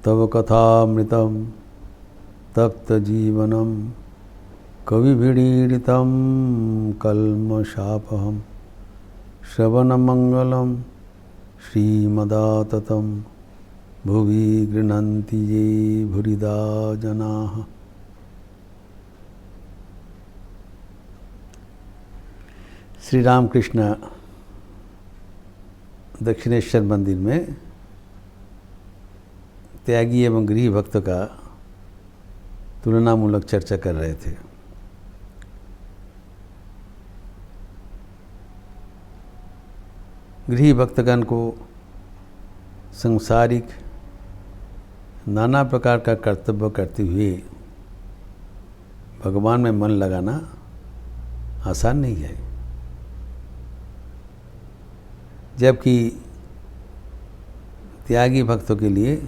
तव कथामृतं तप्तजीवनं कविभिरीडितं कल्मषापहं श्रवणमंगलं श्रीमदाततं भुवि गृह्णन्ति ये भूरिदा जनाः। श्री रामकृष्ण दक्षिणेश्वर मंदिर में त्यागी एवं गृह भक्त का तुलनामूलक चर्चा कर रहे थे। गृह भक्तगण को संसारिक नाना प्रकार का कर्तव्य करते हुए भगवान में मन लगाना आसान नहीं है, जबकि त्यागी भक्तों के लिए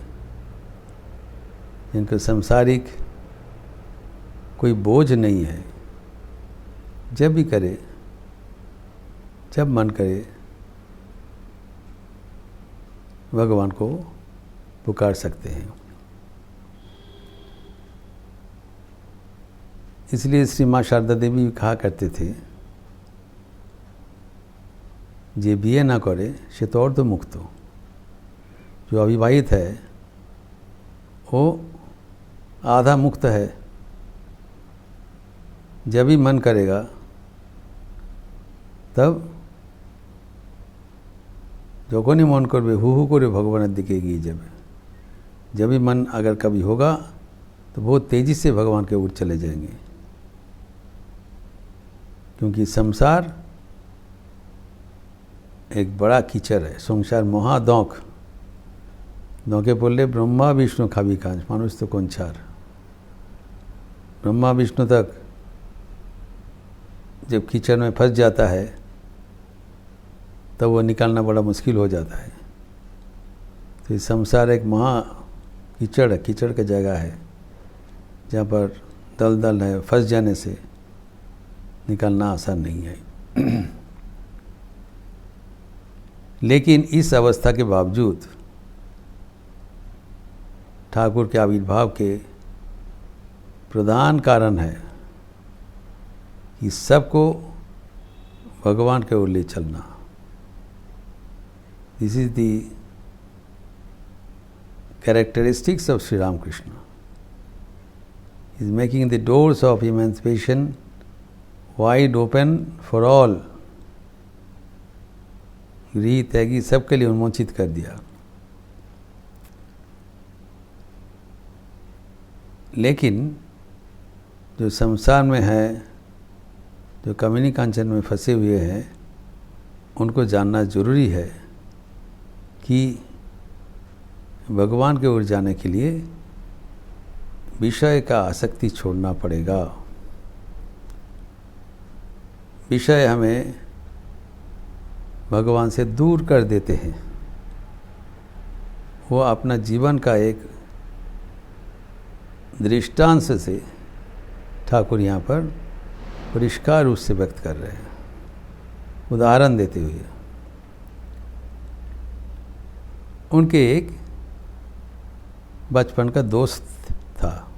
जिनको सांसारिक कोई बोझ नहीं है, जब भी करे, जब मन करे भगवान को पुकार सकते हैं। इसलिए श्री माँ शारदा देवी कहा करते थे, जे बिये ना करे से तो और तो मुक्त हो। जो अविवाहित है वो आधा मुक्त है। जब भी मन करेगा तब যখনই मन करबे हु हु करे भगवान दिखे एगिए जाबे। जब भी मन अगर कभी होगा तो बहुत तेजी से भगवान के ओर चले जाएंगे, क्योंकि संसार एक बड़ा कीचड़ है। संसार महादौक दौके बोले ब्रह्मा विष्णु खाबी कांच मानुष तो कौन छार। ब्रह्मा विष्णु तक जब कीचड़ में फंस जाता है तब वो निकालना बड़ा मुश्किल हो जाता है। तो ये संसार एक महा कीचड़ है, कीचड़ की जगह है जहाँ पर दलदल है, फंस जाने से निकालना आसान नहीं है। लेकिन इस अवस्था के बावजूद ठाकुर के आविर्भाव के प्रधान कारण है कि सबको भगवान के ओर ले चलना। This is the characteristics of Sri Ramakrishna. He is making the doors of emancipation wide open for all. गृह त्यागी सबके लिए उन्मोचित कर दिया। लेकिन जो संसार में है, जो कमिनी कांचन में फंसे हुए हैं, उनको जानना जरूरी है कि भगवान की ओर जाने के लिए विषय का आसक्ति छोड़ना पड़ेगा। विषय हमें भगवान से दूर कर देते हैं। वो अपना जीवन का एक दृष्टांत से ठाकुर यहाँ पर परिष्कार रूप से व्यक्त कर रहे हैं, उदाहरण देते हुए। उनके एक बचपन का दोस्त था,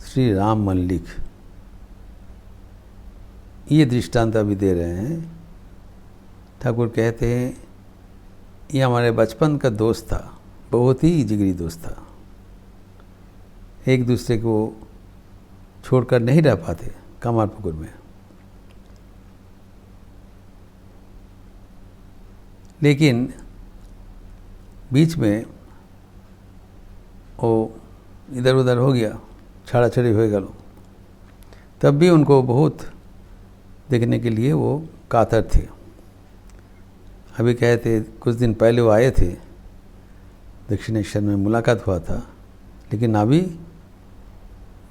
श्री राम मल्लिक। ये दृष्टांत अभी दे रहे हैं। ठाकुर कहते हैं ये हमारे बचपन का दोस्त था, बहुत ही जिगरी दोस्त था। एक दूसरे को छोड़कर नहीं रह पाते कामारपुकुर में। लेकिन बीच में वो इधर उधर हो गया, छाड़ा-छड़ी हो गया। तब भी उनको बहुत देखने के लिए वो कातर थे। अभी कहते कुछ दिन पहले वो आए थे, दक्षिणेश्वर में मुलाकात हुआ था, लेकिन अभी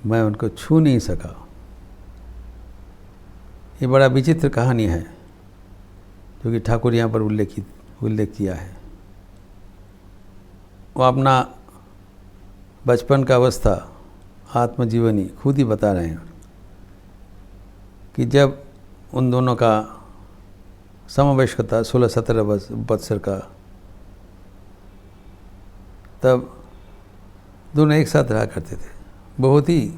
मैं उनको छू नहीं सका। ये बड़ा विचित्र कहानी है जो कि ठाकुर यहाँ पर उल्लेख किया है। वो अपना बचपन का अवस्था, आत्मजीवनी खुद ही बता रहे हैं कि जब उन दोनों का समवयस्कता 16-17 वर्ष का, तब दोनों एक साथ रहा करते थे। बहुत ही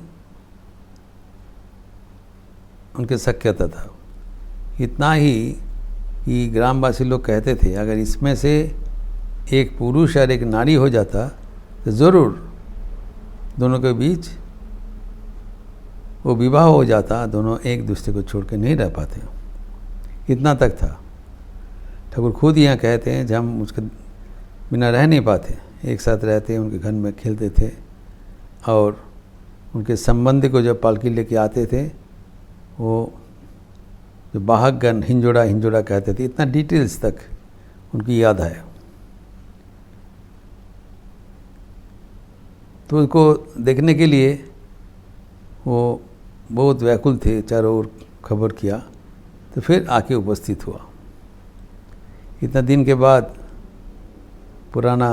उनके सख्यता था। इतना ही कि ग्रामवासी लोग कहते थे अगर इसमें से एक पुरुष और एक नारी हो जाता तो ज़रूर दोनों के बीच वो विवाह हो जाता, दोनों एक दूसरे को छोड़ के नहीं रह पाते। इतना तक था। ठाकुर खुद यहाँ कहते हैं जब हम उसके बिना रह नहीं पाते, एक साथ रहते, उनके घर में खेलते थे और उनके संबंधी को जब पालकी लेके आते थे वो जो बाहकगण हिंजोड़ा हिंजोड़ा कहते थे, इतना डिटेल्स तक उनकी याद है। तो उसको देखने के लिए वो बहुत व्याकुल थे, चारों ओर खबर किया, तो फिर आके उपस्थित हुआ। इतना दिन के बाद पुराना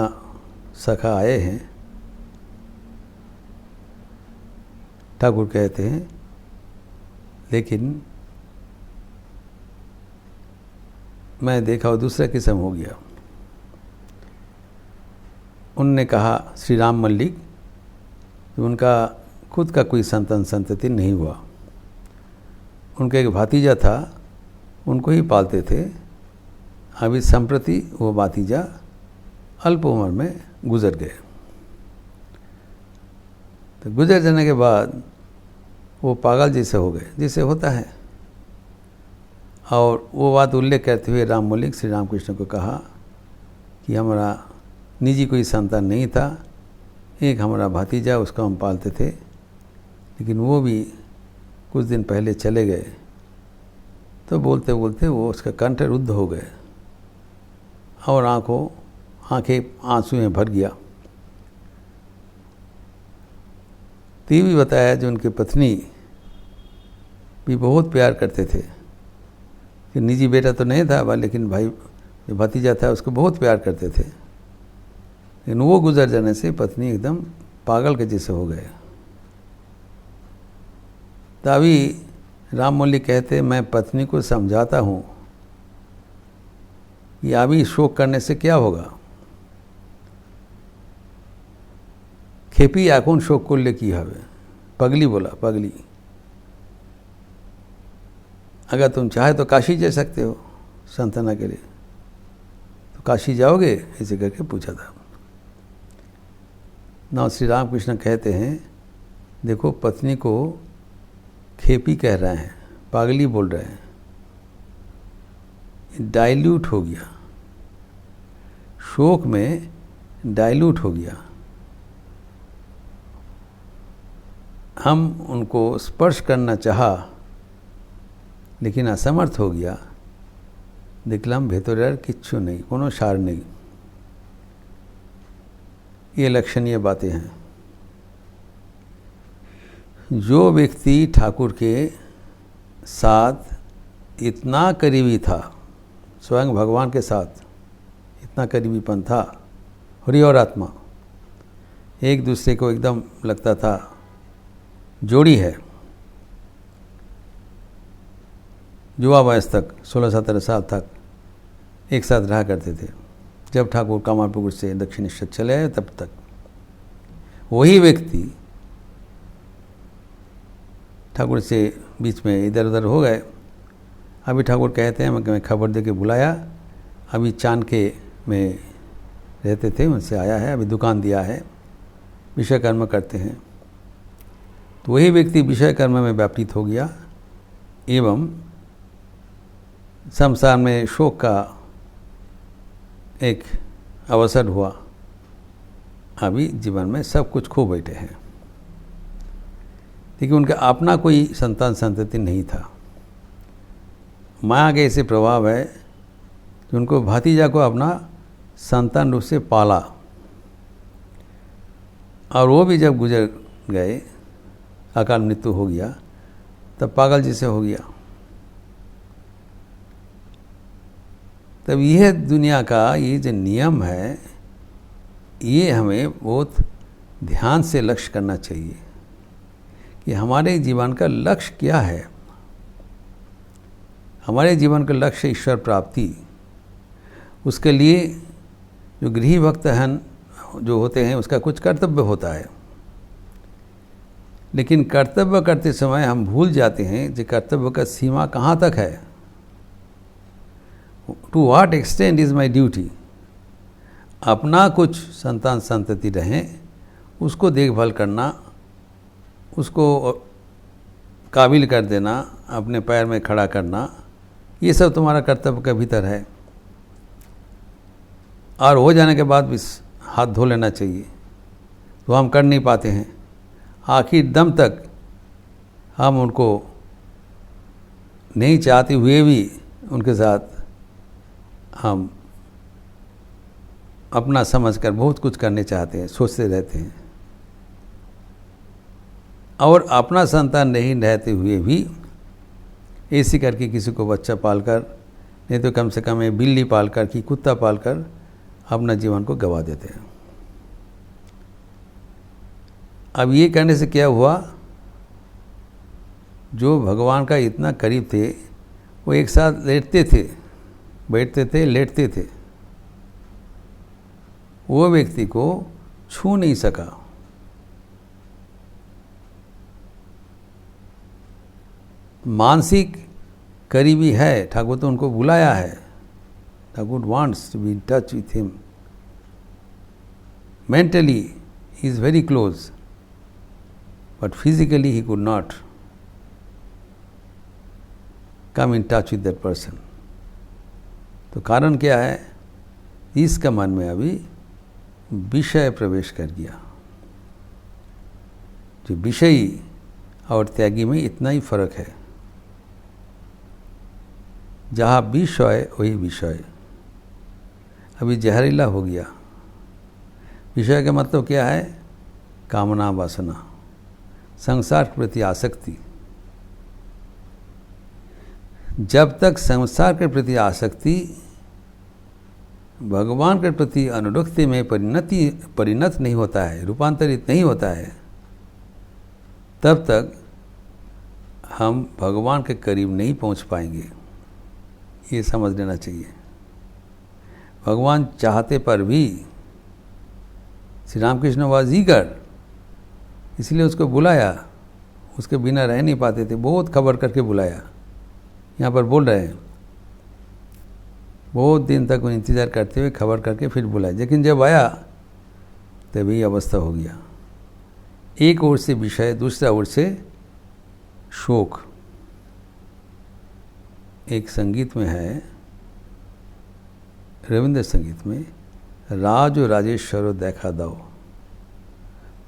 सखा आए हैं। ठाकुर कहते हैं लेकिन मैं देखा वो दूसरा किस्म हो गया। उनने कहा श्री राम मल्लिक, तो उनका खुद का कोई संतान संतति नहीं हुआ। उनका एक भातीजा था, उनको ही पालते थे। अभी संप्रति वो भातीजा अल्प उम्र में गुजर गए। तो गुजर जाने के बाद वो पागल जैसे हो गए, जैसे होता है। और वो बात उल्लेख करते हुए राम मल्लिक श्री रामकृष्ण को कहा कि हमारा निजी कोई संतान नहीं था, एक हमारा भातीजा, उसको हम पालते थे, लेकिन वो भी कुछ दिन पहले चले गए। तो बोलते बोलते वो उसका कंठ रुद्ध हो गए और आंखें आंसू में भर गया। तो ये भी बताया जो उनकी पत्नी भी बहुत प्यार करते थे, कि निजी बेटा तो नहीं था लेकिन भाई जो भतीजा था उसको बहुत प्यार करते थे। लेकिन वो गुजर जाने से पत्नी एकदम पागल के जैसे हो गए। तभी राम मल्लिक कहते मैं पत्नी को समझाता हूँ कि अभी शोक करने से क्या होगा। खेपी এখন শোক করলে কি হবে, पगली बोला, पगली। अगर तुम चाहे तो काशी जा सकते हो सांत्वना के लिए, तो काशी जाओगे, ऐसे करके पूछा था। ना श्री रामकृष्ण कहते हैं देखो पत्नी को खेपी कह रहे हैं, पागली बोल रहे हैं, डाइल्यूट हो गया, शोक में डाइल्यूट हो गया। हम उनको स्पर्श करना चाहा लेकिन असमर्थ हो गया। देखलाम भेतरेर किच्छु नहीं, कोनो सार नहीं। ये लक्षणीय बातें हैं। जो व्यक्ति ठाकुर के साथ इतना करीबी था, स्वयं भगवान के साथ इतना करीबीपन था, हरि और आत्मा एक दूसरे को एकदम लगता था जोड़ी है। युवा वयस तक 16-17 साल तक एक साथ रहा करते थे। जब ठाकुर कामारपुकुर से दक्षिणेश्वर चले आए तब तक वही व्यक्ति ठाकुर से बीच में इधर उधर हो गए। अभी ठाकुर कहते हैं मैं खबर दे के बुलाया, अभी चाणके में रहते थे, उनसे आया है, अभी दुकान दिया है, विषय कर्म करते हैं। तो वही व्यक्ति विषय कर्म में व्यापृत हो गया एवं संसार में शोक का एक अवसर हुआ। अभी जीवन में सब कुछ खो बैठे हैं, लेकिन उनका अपना कोई संतान संतति नहीं था। माया के ऐसे प्रभाव है कि उनको भतीजा को अपना संतान रूप से पाला, और वो भी जब गुजर गए, अकाल मृत्यु हो गया, तब पागल जैसे हो गया। तब यह दुनिया का ये जो नियम है, ये हमें बहुत ध्यान से लक्ष्य करना चाहिए कि हमारे जीवन का लक्ष्य क्या है। हमारे जीवन का लक्ष्य ईश्वर प्राप्ति। उसके लिए जो गृही भक्त जो होते हैं उसका कुछ कर्तव्य होता है, लेकिन कर्तव्य करते समय हम भूल जाते हैं कि कर्तव्य का सीमा कहाँ तक है। To what extent is my duty. अपना कुछ संतान संतति रहें, उसको देखभाल करना, उसको काबिल कर देना, अपने पैर में खड़ा करना, ये सब तुम्हारा कर्तव्य का भीतर है। और हो जाने के बाद भी हाथ धो लेना चाहिए, तो हम कर नहीं पाते हैं। आखिर दम तक हम उनको नहीं चाहते हुए भी उनके साथ हम अपना समझकर बहुत कुछ करने चाहते हैं, सोचते रहते हैं। और अपना संतान नहीं रहते हुए भी ऐसी करके किसी को बच्चा पालकर, नहीं तो कम से कम एक बिल्ली पालकर कि कुत्ता पालकर अपना जीवन को गंवा देते हैं। अब ये करने से क्या हुआ, जो भगवान का इतना करीब थे वो एक साथ लेटते थे, बैठते थे, लेटते थे, वो व्यक्ति को छू नहीं सका। मानसिक करीबी है, ठाकुर तो उनको बुलाया है, Thakur wants to be in touch with him, mentally he is very close, but physically he could not come in touch with that person. तो कारण क्या है, इसका मन में अभी विषय प्रवेश कर गया। जो विषयी और त्यागी में इतना ही फर्क है। जहाँ विषय वही विषय, अभी जहरीला हो गया। विषय का मतलब क्या है, कामना, वासना, संसार के प्रति आसक्ति। जब तक संसार के प्रति आसक्ति भगवान के प्रति अनुरक्ति में परिणत नहीं होता है, रूपांतरित नहीं होता है, तब तक हम भगवान के करीब नहीं पहुंच पाएंगे। ये समझ लेना चाहिए। भगवान चाहते पर भी, श्री रामकृष्ण वाज ईगर, इसलिए उसको बुलाया, उसके बिना रह नहीं पाते थे, बहुत खबर करके बुलाया। यहाँ पर बोल रहे हैं, बहुत दिन तक इंतज़ार करते हुए खबर करके फिर बुलाया, लेकिन जब आया तभी अवस्था हो गया। एक ओर से विषय, दूसरा ओर से शोक। एक संगीत में है, रविंद्र संगीत में, राज ও রাজেশ্বর দেখা দাও,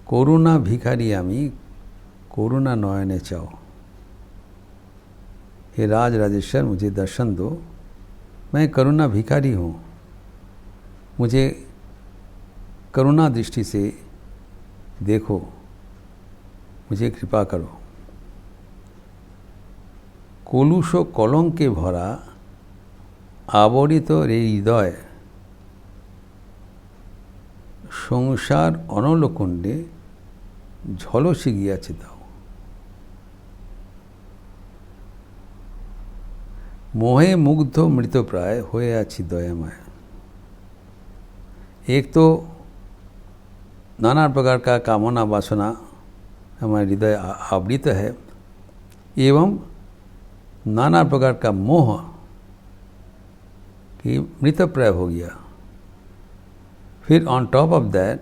করুণা ভিখারি আমি, করুणा नयने चाओ। हे राज राजेश्वर, मुझे दर्शन दो, मैं करुणा भिखारी हूँ, मुझे करुणा दृष्टि से देखो, मुझे कृपा करो। कलुष कलंके भरा आवरित रे हृदय, संसार अनलकुंडे झलसे गियाছে दाও। मोहे मुग्ध मृतप्राय होए आछि दयामय। एक तो नाना प्रकार का कामना वासना हमारे हृदय आवृत है, एवं नाना प्रकार का मोह कि मृतप्राय हो गया। फिर ऑन टॉप ऑफ दैट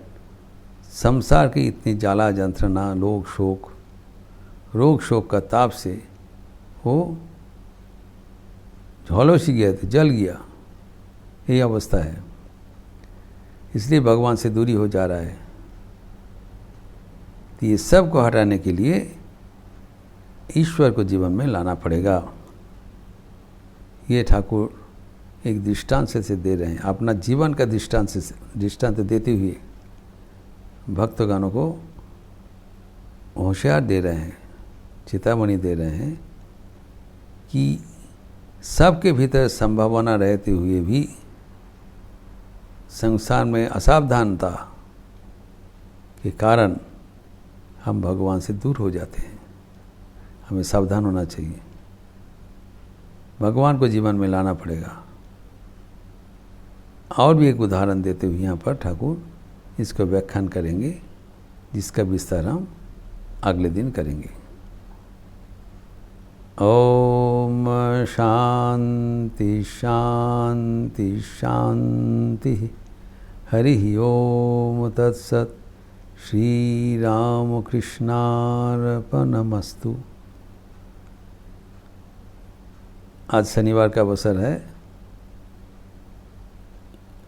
संसार की इतनी जाला यंत्रणा, रोग शोक का ताप से वो झोलस गया था, जल गया। यही अवस्था है, इसलिए भगवान से दूरी हो जा रहा है। तो ये सब को हटाने के लिए ईश्वर को जीवन में लाना पड़ेगा। ये ठाकुर एक दृष्टांत से दे रहे हैं, अपना जीवन का दृष्टांत देते हुए भक्तगणों को होशियार दे रहे हैं, चेतावनी दे रहे हैं कि सबके भीतर संभावना रहते हुए भी संसार में असावधानता के कारण हम भगवान से दूर हो जाते हैं। हमें सावधान होना चाहिए, भगवान को जीवन में लाना पड़ेगा। और भी एक उदाहरण देते हुए यहाँ पर ठाकुर इसको व्याख्यान करेंगे, जिसका विस्तार हम अगले दिन करेंगे। ओम शांति शांति शांति। हरि ओम तत्सत। श्री राम कृष्णार्पणमस्तु। आज शनिवार का अवसर है।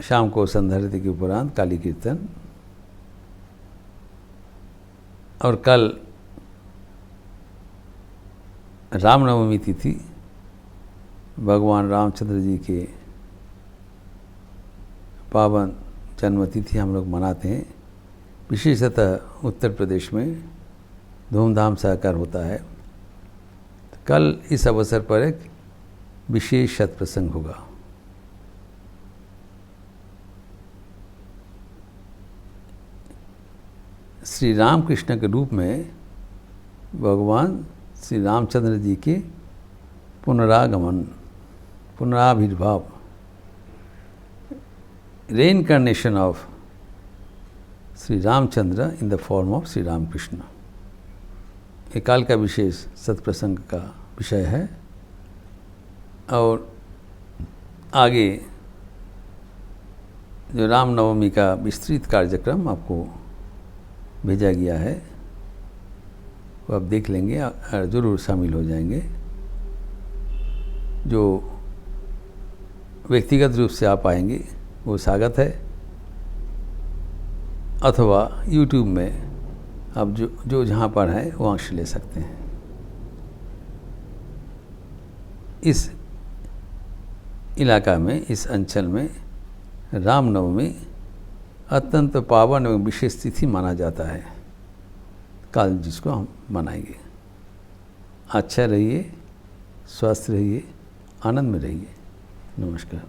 शाम को संध्यारती के उपरांत काली कीर्तन, और कल रामनवमी तिथि, भगवान रामचंद्र जी के पावन जन्मतिथि हम लोग मनाते हैं। विशेषतः उत्तर प्रदेश में धूमधाम से आकर होता है। कल इस अवसर पर एक विशेष सत्प्रसंग होगा। श्री रामकृष्ण के रूप में भगवान श्री रामचंद्र जी के पुनरागमन, पुनराविर्भाव, reincarnation of Shri Ramchandra in the form of Shri Ramakrishna, ये काल का विशेष सत्प्रसंग का विषय है। और आगे जो रामनवमी का विस्तृत कार्यक्रम आपको भेजा गया है, वो आप देख लेंगे और ज़रूर शामिल हो जाएंगे। जो व्यक्तिगत रूप से आप आएंगे वो स्वागत है, अथवा YouTube में आप जो जहाँ पर हैं वो अंश ले सकते हैं। इस इलाका में, इस अंचल में रामनवमी अत्यंत पावन एवं विशेष तिथि माना जाता है, काल जिसको हम मनाएंगे। अच्छा रहिए, स्वस्थ रहिए, आनंद में रहिए। नमस्कार।